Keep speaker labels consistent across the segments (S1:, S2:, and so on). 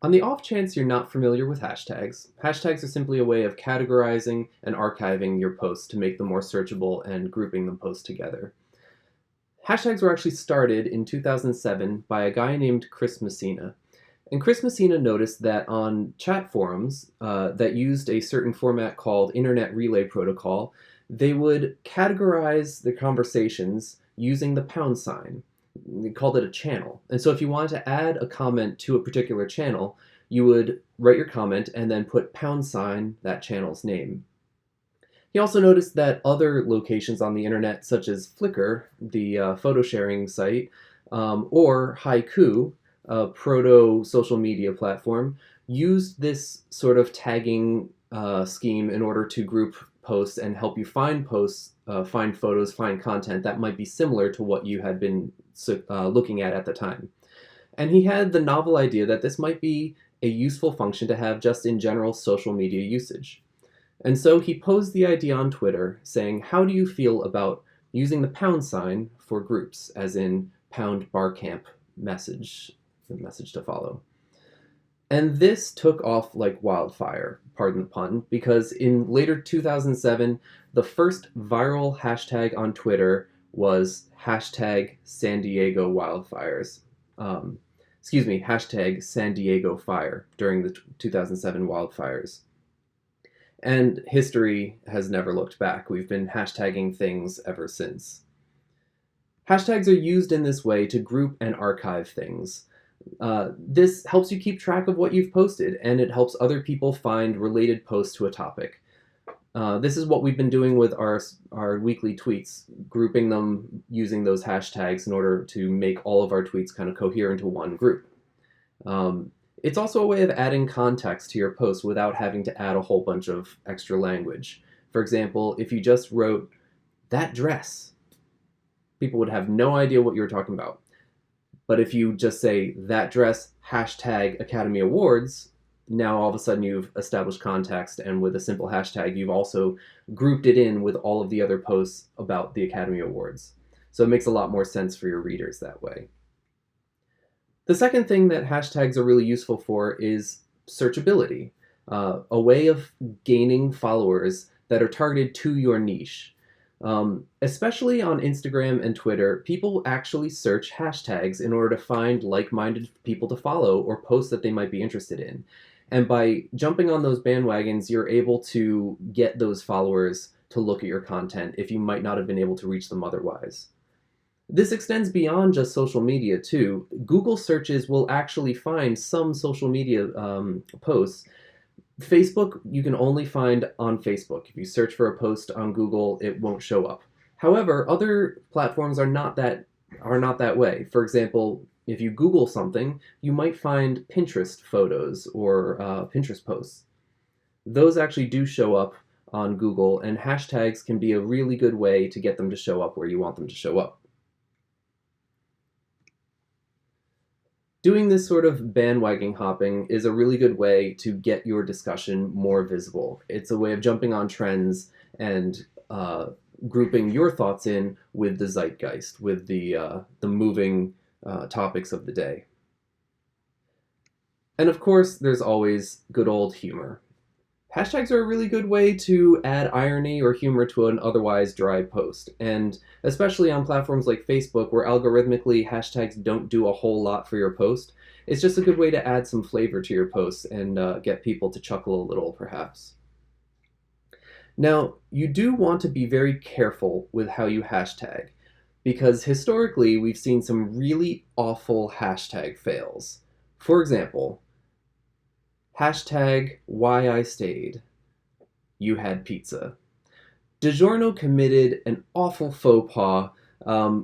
S1: On the off chance you're not familiar with hashtags, hashtags are simply a way of categorizing and archiving your posts to make them more searchable and grouping them posts together. Hashtags were actually started in 2007 by a guy named Chris Messina. And Chris Messina noticed that on chat forums that used a certain format called Internet Relay Protocol, they would categorize the conversations using the pound sign. They called it a channel. And so if you wanted to add a comment to a particular channel, you would write your comment and then put pound sign that channel's name. He also noticed that other locations on the internet, such as Flickr, the photo sharing site, or Haiku, a proto social media platform, used this sort of tagging scheme in order to group posts and help you find posts, find photos, find content that might be similar to what you had been looking at the time. And he had the novel idea that this might be a useful function to have just in general social media usage. And so he posed the idea on Twitter saying, how do you feel about using the pound sign for groups, as in pound barcamp message, the message to follow. And this took off like wildfire, pardon the pun, because in later 2007, the first viral hashtag on Twitter was hashtag San Diego wildfires. Hashtag San Diego fire during the 2007 wildfires. And history has never looked back. We've been hashtagging things ever since. Hashtags are used in this way to group and archive things. This helps you keep track of what you've posted, and it helps other people find related posts to a topic. This is what we've been doing with our weekly tweets, grouping them using those hashtags in order to make all of our tweets kind of cohere into one group. It's also a way of adding context to your post without having to add a whole bunch of extra language. For example, if you just wrote, that dress, people would have no idea what you were talking about. But if you just say, that dress, hashtag Academy Awards, now all of a sudden you've established context, and with a simple hashtag, you've also grouped it in with all of the other posts about the Academy Awards. So it makes a lot more sense for your readers that way. The second thing that hashtags are really useful for is searchability, a way of gaining followers that are targeted to your niche. Especially on Instagram and Twitter, people actually search hashtags in order to find like-minded people to follow or posts that they might be interested in. And by jumping on those bandwagons, you're able to get those followers to look at your content if you might not have been able to reach them otherwise. This extends beyond just social media too. Google searches will actually find some social media posts. Facebook, you can only find on Facebook. If you search for a post on Google, it won't show up. However, other platforms are not that way. For example, if you Google something, you might find Pinterest photos or Pinterest posts. Those actually do show up on Google, and hashtags can be a really good way to get them to show up where you want them to show up. Doing this sort of bandwagon hopping is a really good way to get your discussion more visible. It's a way of jumping on trends and grouping your thoughts in with the zeitgeist, with the moving topics of the day. And of course, there's always good old humor. Hashtags are a really good way to add irony or humor to an otherwise dry post, and especially on platforms like Facebook, where algorithmically hashtags don't do a whole lot for your post. It's just a good way to add some flavor to your posts and get people to chuckle a little, perhaps. Now, you do want to be very careful with how you hashtag, because historically we've seen some really awful hashtag fails. For example, hashtag why I stayed. You had pizza. DiGiorno committed an awful faux pas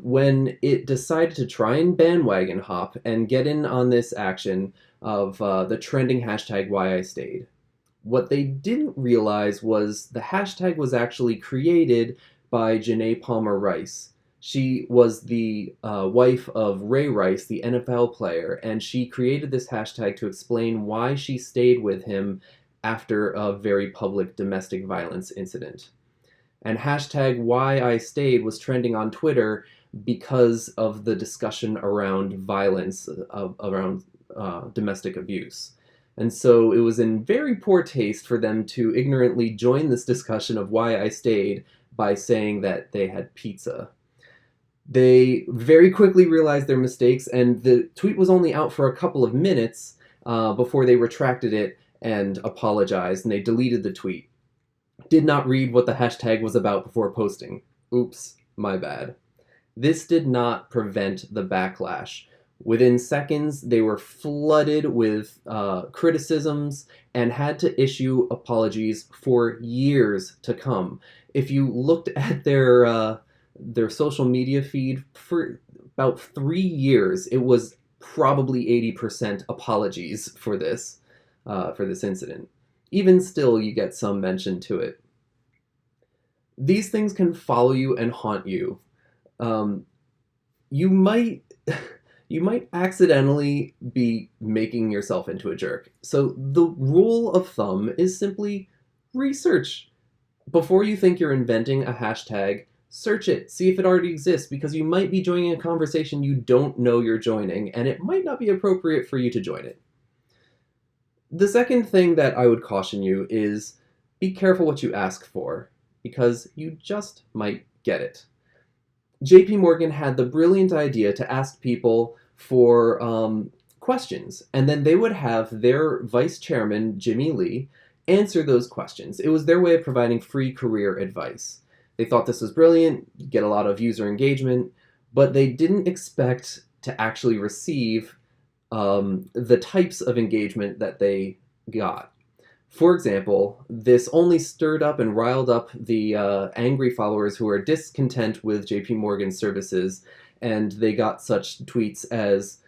S1: when it decided to try and bandwagon hop and get in on this action of the trending hashtag why I stayed. What they didn't realize was the hashtag was actually created by Janae Palmer Rice. She was the wife of Ray Rice, the NFL player, and she created this hashtag to explain why she stayed with him after a very public domestic violence incident. And hashtag why I stayed was trending on Twitter because of the discussion around violence, around domestic abuse. And so it was in very poor taste for them to ignorantly join this discussion of why I stayed by saying that they had pizza. They very quickly realized their mistakes, and the tweet was only out for a couple of minutes before they retracted it and apologized, and they deleted the tweet. Did not read what the hashtag was about before posting. Oops, my bad. This did not prevent the backlash. Within seconds, they were flooded with criticisms and had to issue apologies for years to come. If you looked at their social media feed for about 3 years, it was probably 80% apologies for this incident. Even still, you get some mention to it. These things can follow you and haunt you. You might you might accidentally be making yourself into a jerk. So the rule of thumb is simply research. Before you think you're inventing a hashtag, search it, see if it already exists, because you might be joining a conversation you don't know you're joining, and it might not be appropriate for you to join it. The second thing that I would caution you is be careful what you ask for, because you just might get it. JP Morgan had the brilliant idea to ask people for questions, and then they would have their vice chairman, Jimmy Lee, answer those questions. It was their way of providing free career advice. They thought this was brilliant, get a lot of user engagement, but they didn't expect to actually receive the types of engagement that they got. For example, this only stirred up and riled up the angry followers who are discontent with JP Morgan's services, and they got such tweets as,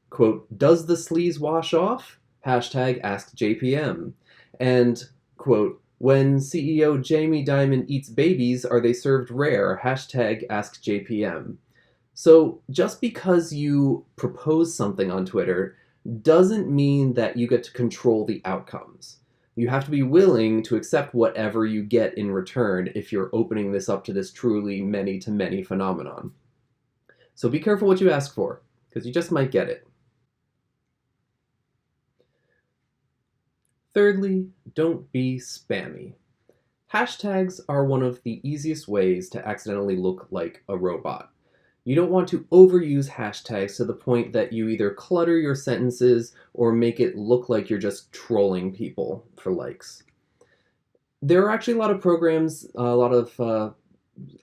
S1: quote, "Does the sleaze wash off? Hashtag ask JPM." And, quote, "When CEO Jamie Dimon eats babies, are they served rare? Hashtag ask JPM." So just because you propose something on Twitter doesn't mean that you get to control the outcomes. You have to be willing to accept whatever you get in return if you're opening this up to this truly many-to-many phenomenon. So be careful what you ask for, because you just might get it. Thirdly, don't be spammy. Hashtags are one of the easiest ways to accidentally look like a robot. You don't want to overuse hashtags to the point that you either clutter your sentences or make it look like you're just trolling people for likes. There are actually a lot of programs, a lot of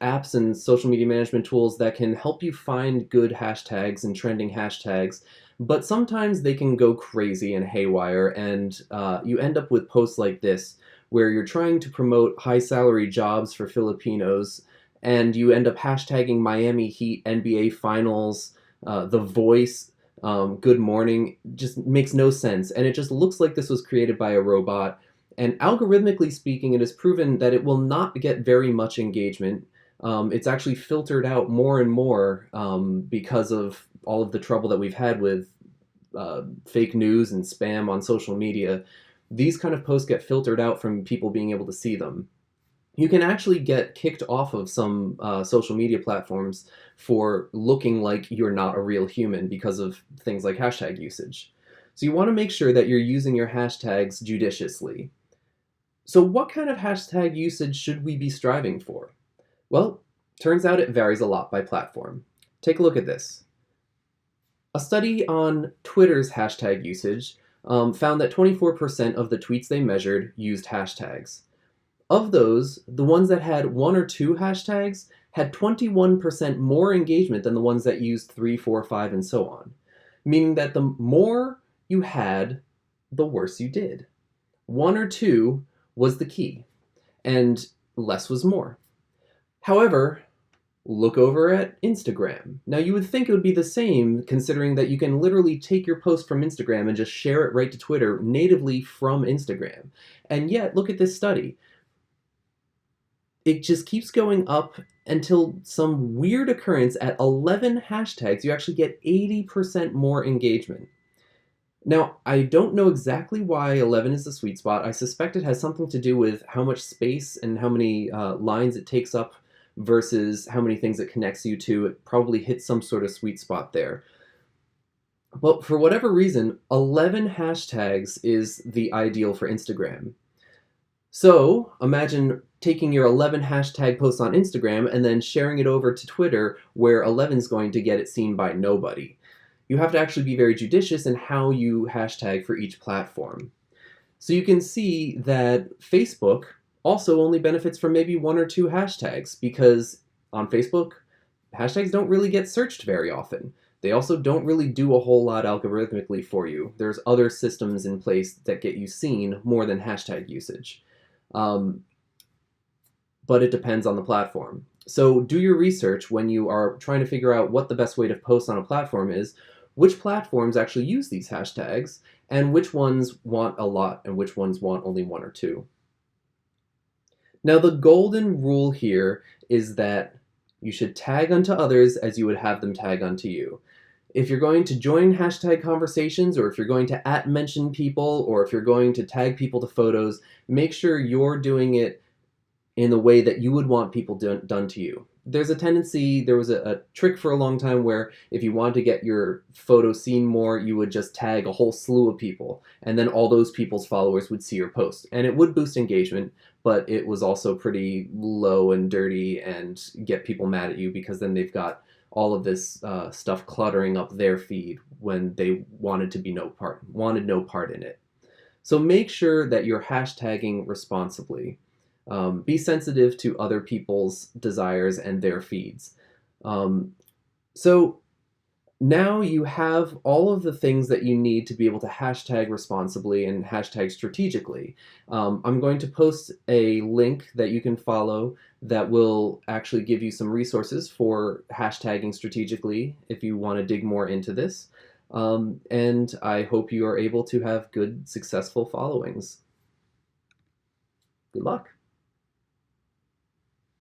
S1: apps and social media management tools that can help you find good hashtags and trending hashtags, but sometimes they can go crazy and haywire, and you end up with posts like this where you're trying to promote high salary jobs for Filipinos, and you end up hashtagging Miami Heat, NBA Finals, The Voice, Good Morning. Just makes no sense. And it just looks like this was created by a robot. And algorithmically speaking, it is proven that it will not get very much engagement. It's actually filtered out more and more because of all of the trouble that we've had with fake news and spam on social media. These kind of posts get filtered out from people being able to see them. You can actually get kicked off of some social media platforms for looking like you're not a real human because of things like hashtag usage. So you want to make sure that you're using your hashtags judiciously. So what kind of hashtag usage should we be striving for? Well, turns out it varies a lot by platform. Take a look at this. A study on Twitter's hashtag usage found that 24% of the tweets they measured used hashtags. Of those, the ones that had one or two hashtags had 21% more engagement than the ones that used 3, 4, 5, and so on. Meaning that the more you had, the worse you did. One or two was the key, and less was more. However, look over at Instagram. Now you would think it would be the same, considering that you can literally take your post from Instagram and just share it right to Twitter natively from Instagram. And yet, look at this study. It just keeps going up until some weird occurrence at 11 hashtags, you actually get 80% more engagement. Now, I don't know exactly why 11 is the sweet spot. I suspect it has something to do with how much space and how many lines it takes up versus how many things it connects you to. It probably hits some sort of sweet spot there. But for whatever reason, 11 hashtags is the ideal for Instagram. So imagine taking your 11 hashtag posts on Instagram and then sharing it over to Twitter, where 11 is going to get it seen by nobody. You have to actually be very judicious in how you hashtag for each platform. So you can see that Facebook also only benefits from maybe one or two hashtags, because on Facebook, hashtags don't really get searched very often. They also don't really do a whole lot algorithmically for you. There's other systems in place that get you seen more than hashtag usage. Um, but it depends on the platform. So do your research when you are trying to figure out what the best way to post on a platform is. Which platforms actually use these hashtags, and which ones want a lot, and which ones want only one or two. Now, the golden rule here is that you should tag unto others as you would have them tag unto you. If you're going to join hashtag conversations, or if you're going to @mention people, or if you're going to tag people to photos, make sure you're doing it in the way that you would want people done to you. There was a trick for a long time where if you wanted to get your photo seen more, you would just tag a whole slew of people, and then all those people's followers would see your post. And it would boost engagement, but it was also pretty low and dirty and get people mad at you, because then they've got all of this stuff cluttering up their feed when they wanted no part in it. So make sure that you're hashtagging responsibly. Be sensitive to other people's desires and their feeds. So now you have all of the things that you need to be able to hashtag responsibly and hashtag strategically. I'm going to post a link that you can follow that will actually give you some resources for hashtagging strategically if you want to dig more into this. And I hope you are able to have good, successful followings. Good luck.